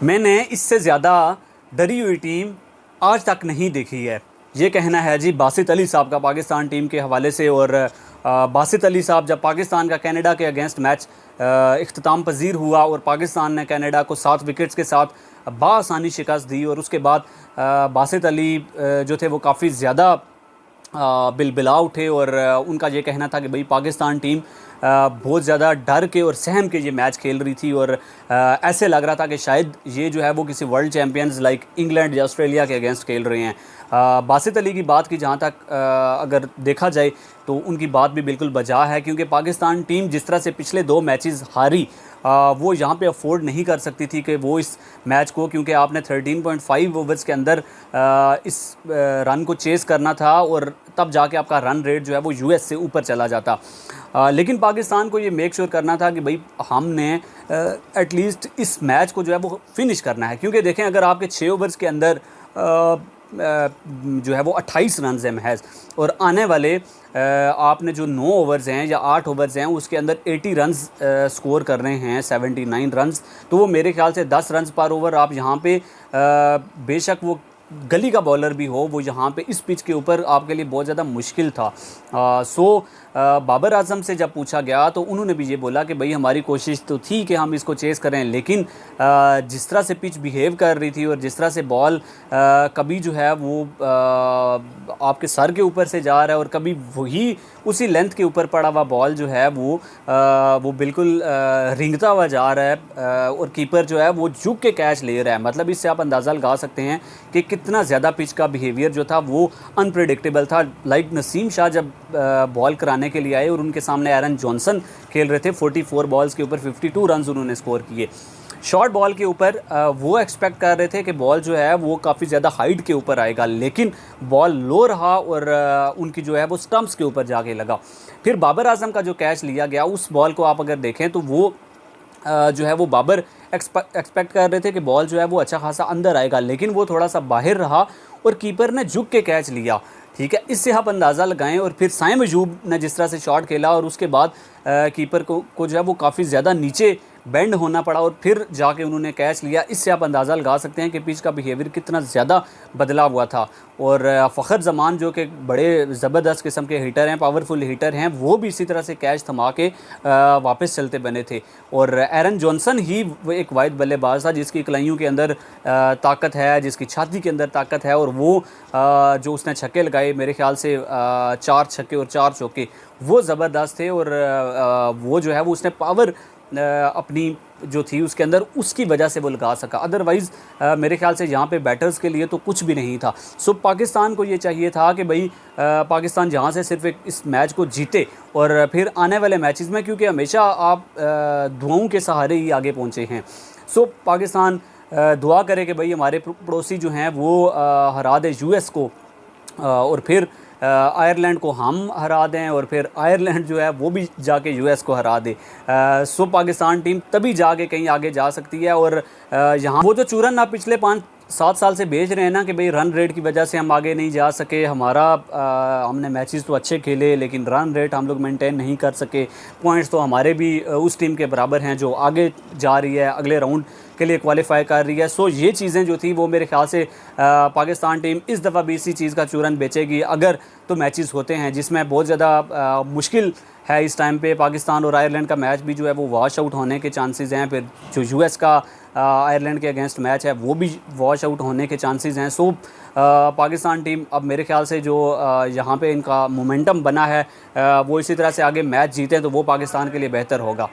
मैंने इससे ज़्यादा डरी हुई टीम आज तक नहीं देखी है। ये कहना है जी बासित अली साहब का पाकिस्तान टीम के हवाले से। और बासित अली साहब जब पाकिस्तान का कनाडा के अगेंस्ट मैच इख्तिताम पजीर हुआ और पाकिस्तान ने कनाडा को 7 विकेट्स के साथ बासानी शिकस्त दी, और उसके बाद बासित अली जो थे वो काफ़ी ज़्यादा बिलबिला उठे और उनका ये कहना था कि भाई पाकिस्तान टीम बहुत ज़्यादा डर के और सहम के ये मैच खेल रही थी, और ऐसे लग रहा था कि शायद ये जो है वो किसी वर्ल्ड चैम्पियंस लाइक इंग्लैंड या ऑस्ट्रेलिया के अगेंस्ट खेल रहे हैं। बासित अली की बात की जहाँ तक अगर देखा जाए तो उनकी बात भी बिल्कुल बजा है, क्योंकि पाकिस्तान टीम जिस तरह से पिछले 2 मैचेस हारी, वो यहाँ पे अफोर्ड नहीं कर सकती थी कि वो इस मैच को, क्योंकि आपने 13.5 ओवर्स के अंदर इस रन को चेस करना था और तब जाके आपका रन रेट जो है वो यूएस से ऊपर चला जाता। लेकिन पाकिस्तान को ये मेक श्योर करना था कि भाई हमने एटलीस्ट इस मैच को जो है वो फिनिश करना है, क्योंकि देखें अगर आपके 6 ओवर्स के अंदर जो है वो 28 रन है महज, और आने वाले आपने जो 9 ओवर्स हैं या 8 ओवर्स हैं उसके अंदर 80 रन्स स्कोर कर रहे हैं, 79 रन्स, तो वो मेरे ख्याल से 10 रन्स पर ओवर आप यहाँ पे बेशक वो गली का बॉलर भी हो, वो यहाँ पे इस पिच के ऊपर आपके लिए बहुत ज़्यादा मुश्किल था। बाबर आजम से जब पूछा गया तो उन्होंने भी ये बोला कि भाई हमारी कोशिश तो थी कि हम इसको चेस करें, लेकिन जिस तरह से पिच बिहेव कर रही थी और जिस तरह से बॉल कभी जो है वो आपके सर के ऊपर से जा रहा है और कभी वही उसी लेंथ के ऊपर पड़ा हुआ बॉल जो है वो बिल्कुल रिंगता हुआ जा रहा है, और कीपर जो है वो झुक के कैच ले रहा है। मतलब इससे आप अंदाज़ा लगा सकते हैं कि कितना ज़्यादा पिच का बिहेवियर जो था वो अनप्रेडिक्टेबल था। लाइक नसीम शाह जब बॉल कराने के लिए आए और उनके सामने एरन जॉनसन खेल रहे थे, 44 बॉल्स के ऊपर 52 रन उन्होंने स्कोर किए। शॉर्ट बॉल के ऊपर वो एक्सपेक्ट कर रहे थे कि बॉल जो है वो काफ़ी ज़्यादा हाइट के ऊपर आएगा, लेकिन बॉल लो रहा और उनकी जो है वो स्टंप्स के ऊपर जाके लगा। फिर बाबर आजम का जो कैच लिया गया उस बॉल को आप अगर देखें तो वो जो है वो बाबर एक्सपेक्ट कर रहे थे कि बॉल जो है वो अच्छा खासा अंदर आएगा, लेकिन वो थोड़ा सा बाहर रहा और कीपर ने झुक के कैच लिया। ठीक है, इससे आप अंदाज़ा लगाएं। और फिर साइम अयूब ने जिस तरह से शॉट खेला और उसके बाद कीपर को जो है वो काफ़ी ज़्यादा नीचे बेंड होना पड़ा और फिर जाके उन्होंने कैच लिया। इससे आप अंदाज़ा लगा सकते हैं कि पिच का बिहेवियर कितना ज़्यादा बदला हुआ था। और फ़खर जमान जो कि बड़े ज़बरदस्त किस्म के हिटर हैं, पावरफुल हिटर हैं, वो भी इसी तरह से कैच थमा के वापस चलते बने थे। और एरन जॉनसन ही वो एक वाहिद बल्लेबाज था जिसकी कलाइयों के अंदर ताकत है, जिसकी छाती के अंदर ताकत है, और वो जो उसने छक्के लगाए मेरे ख्याल से 4 छक्के और 4 चौके, वो ज़बरदस्त थे। और वो जो है वो उसने पावर अपनी जो थी उसके अंदर उसकी वजह से वो लगा सका। अदरवाइज़ मेरे ख्याल से यहाँ पे बैटर्स के लिए तो कुछ भी नहीं था। सो पाकिस्तान को ये चाहिए था कि भाई पाकिस्तान जहाँ से सिर्फ इस मैच को जीते और फिर आने वाले मैचेस में, क्योंकि हमेशा आप दुआओं के सहारे ही आगे पहुँचे हैं। सो पाकिस्तान दुआ करे कि भाई हमारे पड़ोसी जो हैं वो हरा दे यूएस को, और फिर आयरलैंड को हम हरा दें, और फिर आयरलैंड जो है वो भी जाके यूएस को हरा दे। सो पाकिस्तान टीम तभी जाके कहीं आगे जा सकती है। और यहाँ वो जो चूरन आप पिछले 5-7 साल से भेज रहे हैं ना कि भाई रन रेट की वजह से हम आगे नहीं जा सके, हमने मैचेस तो अच्छे खेले लेकिन रन रेट हम लोग मेंटेन नहीं कर सके, पॉइंट्स तो हमारे भी उस टीम के बराबर हैं जो आगे जा रही है, अगले राउंड के लिए क्वालिफाई कर रही है। सो ये चीज़ें जो थी वो मेरे ख्याल से पाकिस्तान टीम इस दफ़ा भी इसी चीज़ का चूरन बेचेगी अगर तो मैचेस होते हैं जिसमें बहुत ज़्यादा मुश्किल है इस टाइम पे। पाकिस्तान और आयरलैंड का मैच भी जो है वो वॉश आउट होने के चांसेस हैं। फिर जो यूएस का आयरलैंड के अगेंस्ट मैच है वो भी वॉश आउट होने के चांसेस हैं। सो पाकिस्तान टीम अब मेरे ख्याल से जो यहाँ पे इनका मोमेंटम बना है वो इसी तरह से आगे मैच जीतें तो वो पाकिस्तान के लिए बेहतर होगा।